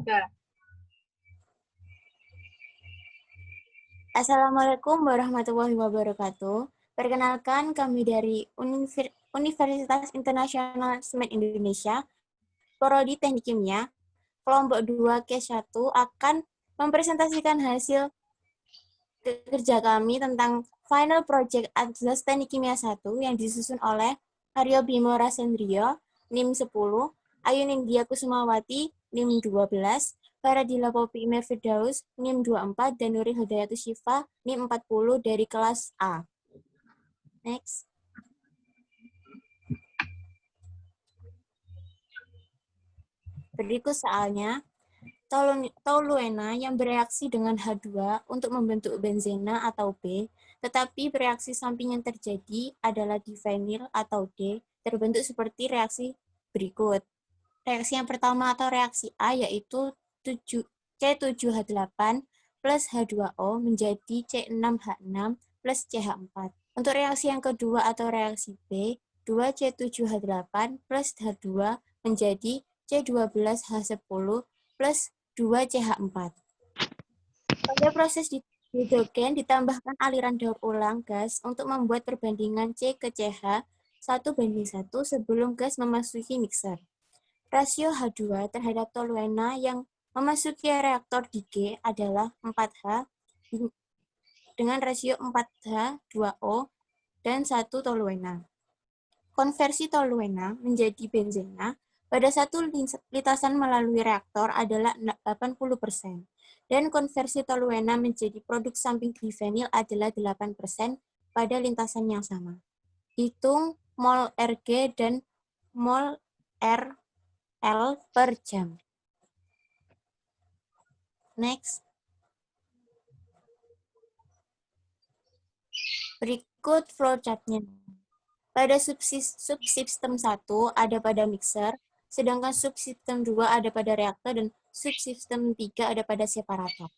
Yoga. Assalamualaikum warahmatullahi wabarakatuh. Perkenalkan, kami dari Universitas Internasional Semen Indonesia, Prodi Teknik Kimia, kelompok 2 K1 akan mempresentasikan hasil kerja kami tentang Final Project Atlas Teknik Kimia 1 yang disusun oleh Haryo Bimo Rasendrio, NIM 10, Ayu Nindya Kusumawati, NIM 12, Faradila Popi Imir Firdaus, NIM 24, dan Nuril Hidayatus Syifa, NIM 40 dari kelas A. Next. Berikut soalnya. Toluena yang bereaksi dengan H2 untuk membentuk benzena atau B, tetapi bereaksi samping yang terjadi adalah divinil atau D, terbentuk seperti reaksi berikut. Reaksi yang pertama atau reaksi A yaitu C7H8 plus H2O menjadi C6H6 plus CH4. Untuk reaksi yang kedua atau reaksi B, 2C7H8 plus H2 menjadi C12H10 plus 2CH4. Pada proses hidrogen ditambahkan aliran daur ulang gas untuk membuat perbandingan C ke CH 1:1 sebelum gas memasuki mixer. Rasio H2 terhadap toluena yang memasuki reaktor di G adalah 4H dengan rasio 4H2O dan 1 toluena. Konversi toluena menjadi benzena pada satu lintasan melalui reaktor adalah 80%, dan konversi toluena menjadi produk samping divinil adalah 8% pada lintasan yang sama. Hitung mol Rg dan mol RL per jam. Next. Berikut flowchart-nya. Pada subsistem 1 ada pada mixer, sedangkan subsistem 2 ada pada reaktor, dan subsistem 3 ada pada separator.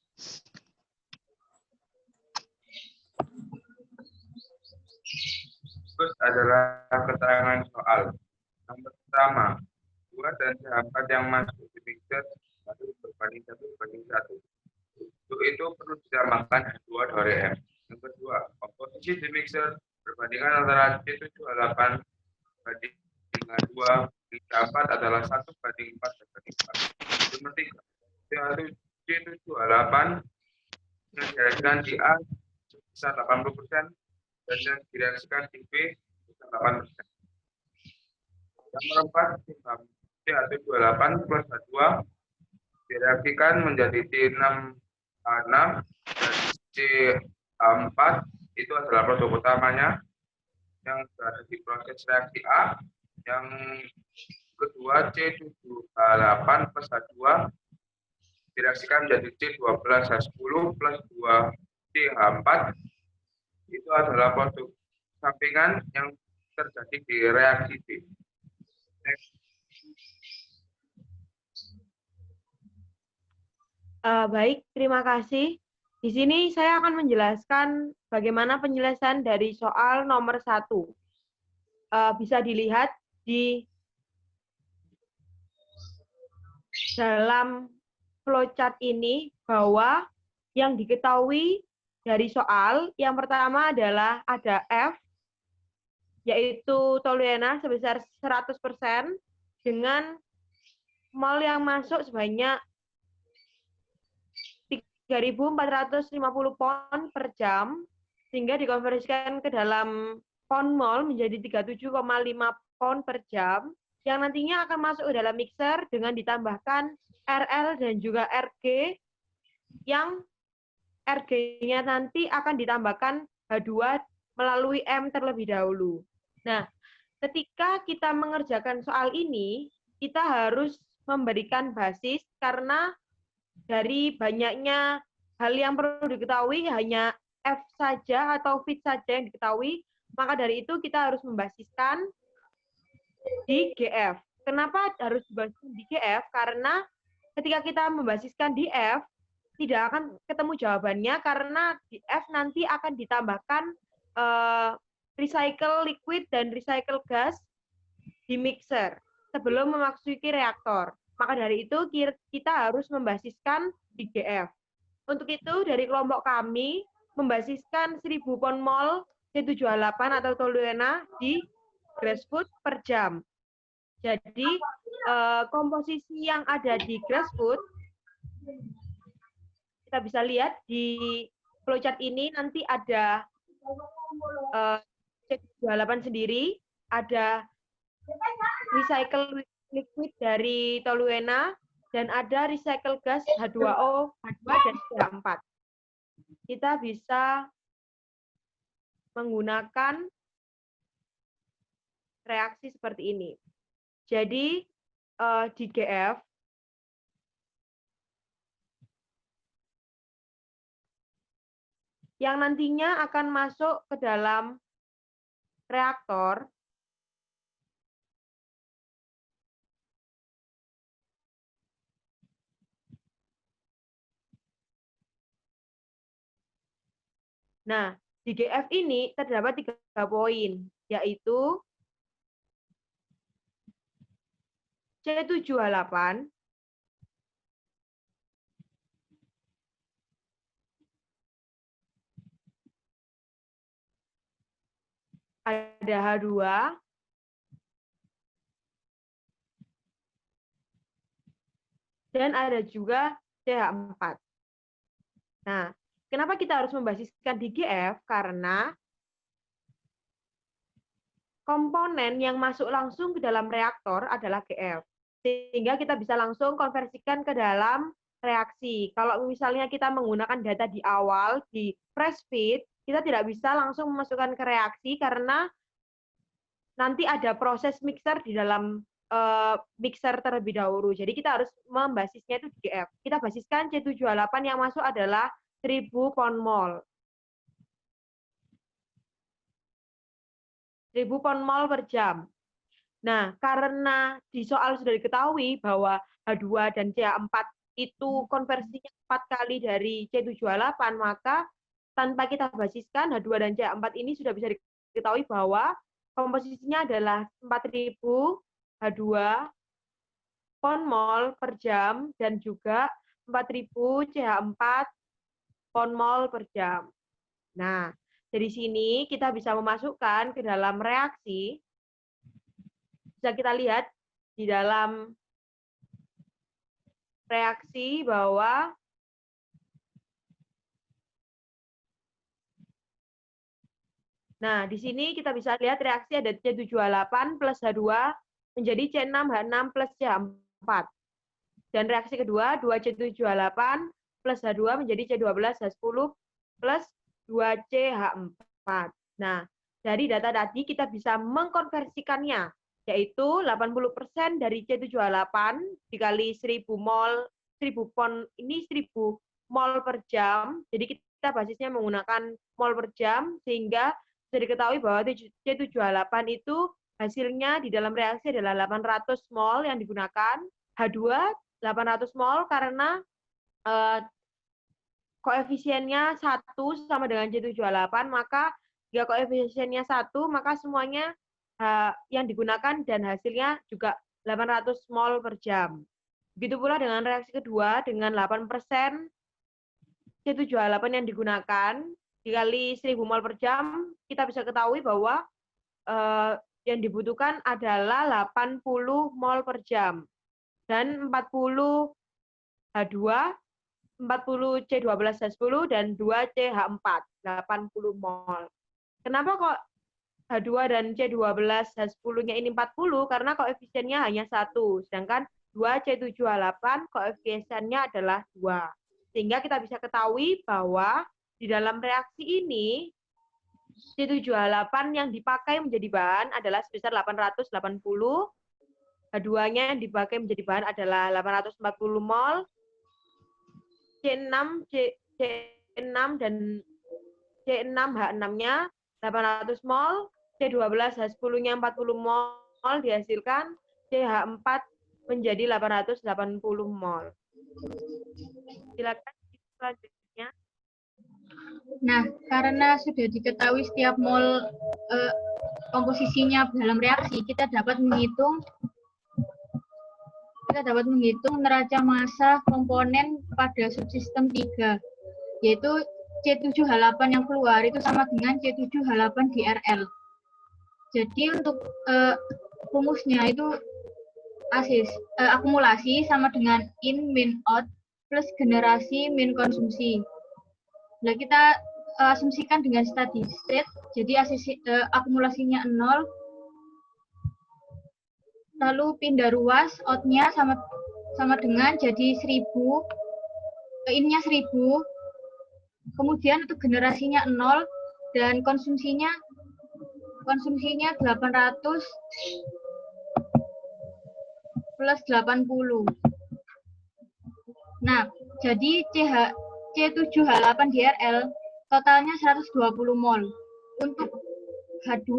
Terus adalah keterangan soal. Yang pertama, 2 dan sahabat yang masuk di mixer 1:1:1. Untuk itu perlu disamakan H2 dari M. Yang kedua, komposisi di mixer perbandingan antara C7H8 banding dengan 2 C4 adalah 1:4:4. Nomor 3, C7H8 yang direaksikan di A sebesar 80% dan yang direaksikan di B sebesar 8%. Yang nomor 4, C7H8 plus H2 direaksikan menjadi C6H6 dan CH4 itu adalah produk utamanya yang berada di proses reaksi A. Yang kedua, C7H8 plus H2 direaksikan menjadi C12H10 plus 2CH4 itu adalah produk sampingan yang terjadi di reaksi B. Next. Baik, terima kasih. Di sini saya akan menjelaskan bagaimana penyelesaian dari soal nomor 1. Bisa dilihat di dalam flowchart ini bahwa yang diketahui dari soal yang pertama adalah ada F, yaitu toluena sebesar 100% dengan mol yang masuk sebanyak 3.450 pon per jam, sehingga dikonversikan ke dalam pon mol menjadi 37,5 pon per jam, yang nantinya akan masuk ke dalam mixer dengan ditambahkan RL dan juga RG, yang RG-nya nanti akan ditambahkan H2 melalui M terlebih dahulu. Nah, ketika kita mengerjakan soal ini, kita harus memberikan basis karena dari banyaknya hal yang perlu diketahui hanya F saja atau fit saja yang diketahui, maka dari itu kita harus membasiskan di GF. Kenapa harus dibasiskan di GF? Karena ketika kita membasiskan di F, tidak akan ketemu jawabannya karena di F nanti akan ditambahkan recycle liquid dan recycle gas di mixer sebelum memasuki reaktor. Maka dari itu kita harus membasiskan di GF. Untuk itu dari kelompok kami membasiskan 1000 pon mol C78 atau toluena di grassroots per jam. Jadi komposisi yang ada di grassroots kita bisa lihat di flowchart ini nanti ada C78 sendiri, ada recycle liquid dari toluena, dan ada recycle gas H2O, H2 dan CH4. Kita bisa menggunakan reaksi seperti ini. Jadi di GF yang nantinya akan masuk ke dalam reaktor Nah, di GF ini terdapat 3 poin, yaitu C78, ada H2, dan ada juga CH4. Nah, kenapa kita harus membasiskan di GF? Karena komponen yang masuk langsung ke dalam reaktor adalah GF. Sehingga kita bisa langsung konversikan ke dalam reaksi. Kalau misalnya kita menggunakan data di awal, di fresh feed, kita tidak bisa langsung memasukkan ke reaksi karena nanti ada proses mixer di dalam mixer terlebih dahulu. Jadi kita harus membasisnya itu di GF. Kita basiskan C78 yang masuk adalah 1000 pon mol. 1000 pon mol per jam. Nah, karena di soal sudah diketahui bahwa H2 dan CH4 itu konversinya 4 kali dari C78, maka tanpa kita basiskan H2 dan CH4 ini sudah bisa diketahui bahwa komposisinya adalah 4000 H2 pon mol per jam dan juga 4000 CH4 pon mol per jam. Nah, dari sini kita bisa memasukkan ke dalam reaksi, bisa kita lihat di dalam reaksi bahwa nah, di sini kita bisa lihat reaksi ada C78 plus H2 menjadi C6H6 plus CH4. Dan reaksi kedua, 2C78 plus H2 menjadi C12H10 plus 2CH4. Nah, dari data tadi kita bisa mengkonversikannya, yaitu 80% dari C78 dikali 1000 mol, 1000 pon, ini 1000 mol per jam, jadi kita basisnya menggunakan mol per jam, sehingga bisa diketahui bahwa C78 itu hasilnya di dalam reaksi adalah 800 mol yang digunakan, H2 800 mol karena koefisiennya 1 sama dengan C78, maka jika koefisiennya 1, maka semuanya yang digunakan dan hasilnya juga 800 mol per jam. Begitu pula dengan reaksi kedua, dengan 8% C78 yang digunakan, dikali 1000 mol per jam, kita bisa ketahui bahwa yang dibutuhkan adalah 80 mol per jam. Dan 40 H2, 40 C12H10, dan 2 CH4, 80 mol. Kenapa kok H2 dan C12H10-nya ini 40? Karena koefisiennya hanya 1, sedangkan 2 C78 koefisiennya adalah 2. Sehingga kita bisa ketahui bahwa di dalam reaksi ini, C78 yang dipakai menjadi bahan adalah sebesar 880, H2-nya yang dipakai menjadi bahan adalah 840 mol, C6 dan C6H6-nya 800 mol, C12H10-nya 40 mol dihasilkan, CH4 menjadi 880 mol. Silakan selanjutnya. Nah, karena sudah diketahui setiap mol komposisinya dalam reaksi, kita dapat menghitung kita dapat menghitung neraca massa komponen pada subsistem 3, yaitu C7H8 yang keluar itu sama dengan C7H8 di RL. Jadi untuk rumusnya itu akumulasi sama dengan in min out plus generasi min konsumsi. Nah, kita asumsikan dengan steady state, jadi akumulasinya 0, lalu pindah ruas, out-nya sama dengan jadi 1000, in-nya 1000, kemudian untuk generasinya 0, dan konsumsinya 800 plus 80. Nah, jadi C7H8 DRL totalnya 120 mol. Untuk H2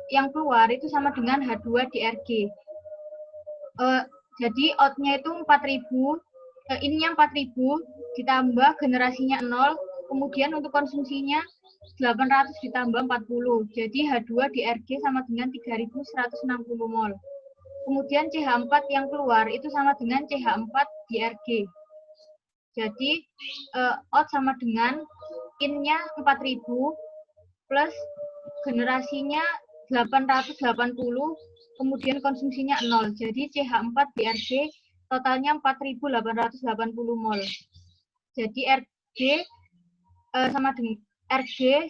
yang keluar itu sama dengan H2 DRG. Jadi out-nya itu 4000, in-nya 4000 ditambah generasinya 0, kemudian untuk konsumsinya 800 ditambah 40. Jadi H2 DRG sama dengan 3160 mol. Kemudian CH4 yang keluar itu sama dengan CH4 DRG. Jadi out sama dengan in-nya 4000 plus generasinya 880, kemudian konsumsinya 0. Jadi CH4 DRG totalnya 4880 mol. Jadi RG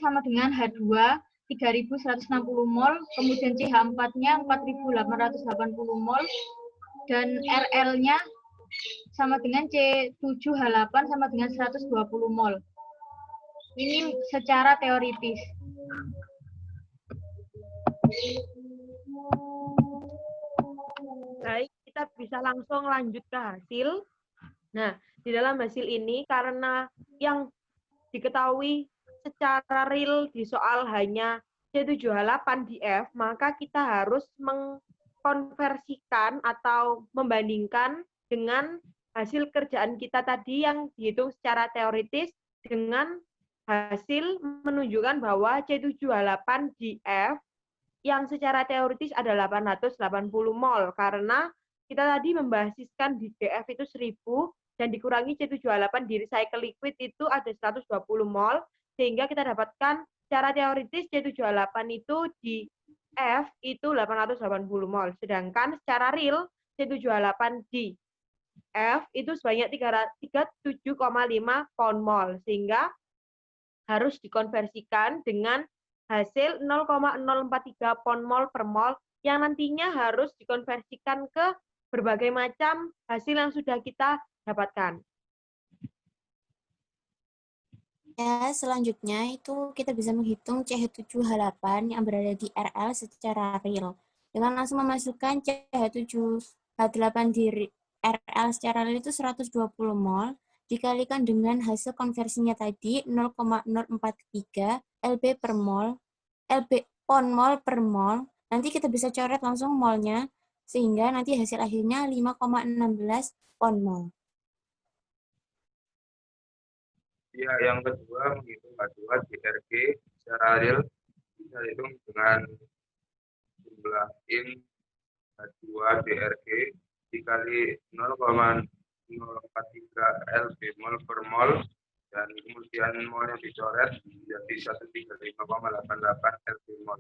sama dengan H2 3160 mol, kemudian CH4-nya 4880 mol, dan RL-nya sama dengan C7H8 sama dengan 120 mol. Ini secara teoritis. Baik, kita bisa langsung lanjut ke hasil. Nah, di dalam hasil ini karena yang diketahui secara real di soal hanya C7H8 di F, maka kita harus mengkonversikan atau membandingkan dengan hasil kerjaan kita tadi yang dihitung secara teoritis dengan hasil menunjukkan bahwa C7H8 di F yang secara teoritis ada 880 mol, karena kita tadi membasiskan di DF itu 1000 dan dikurangi C7H8 di recycle liquid itu ada 120 mol, sehingga kita dapatkan secara teoritis C7H8 itu di F itu 880 mol, sedangkan secara real C7H8 di F itu sebanyak 37,5 pound mol, sehingga harus dikonversikan dengan hasil 0,043 pound mol per mol yang nantinya harus dikonversikan ke berbagai macam hasil yang sudah kita dapatkan. Ya, selanjutnya itu kita bisa menghitung CH7H8 yang berada di RL secara real. Dengan langsung memasukkan CH7H8 di RL secara real itu 120 mol, dikalikan dengan hasil konversinya tadi 0,043 LB per mol, pound mol per mol. Nanti kita bisa coret langsung molnya, sehingga nanti hasil akhirnya 5,16 pound mol. Ya, yang kedua menghitung H2 DRG secara real bisa dihitung dengan jumlah in H2 DRG dikali 0,043 LB mol per mol, dan kemudian mol yang dicoret menjadi 135,88 LB mol.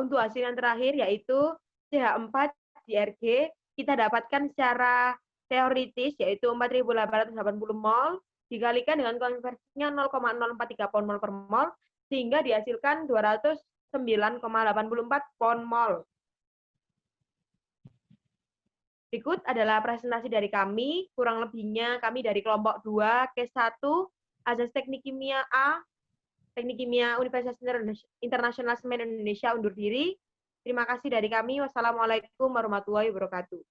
Untuk hasil yang terakhir yaitu CH4 DRG kita dapatkan secara teoritis yaitu 4.880 mol dikalikan dengan konversinya 0,043 pound mol per mol sehingga dihasilkan 209,84 pound mol. Berikut adalah presentasi dari kami, kurang lebihnya kami dari kelompok 2, case 1, Azas Teknik Kimia A, Teknik Kimia Universitas Internasional Semen Indonesia undur diri. Terima kasih dari kami. Wassalamualaikum warahmatullahi wabarakatuh.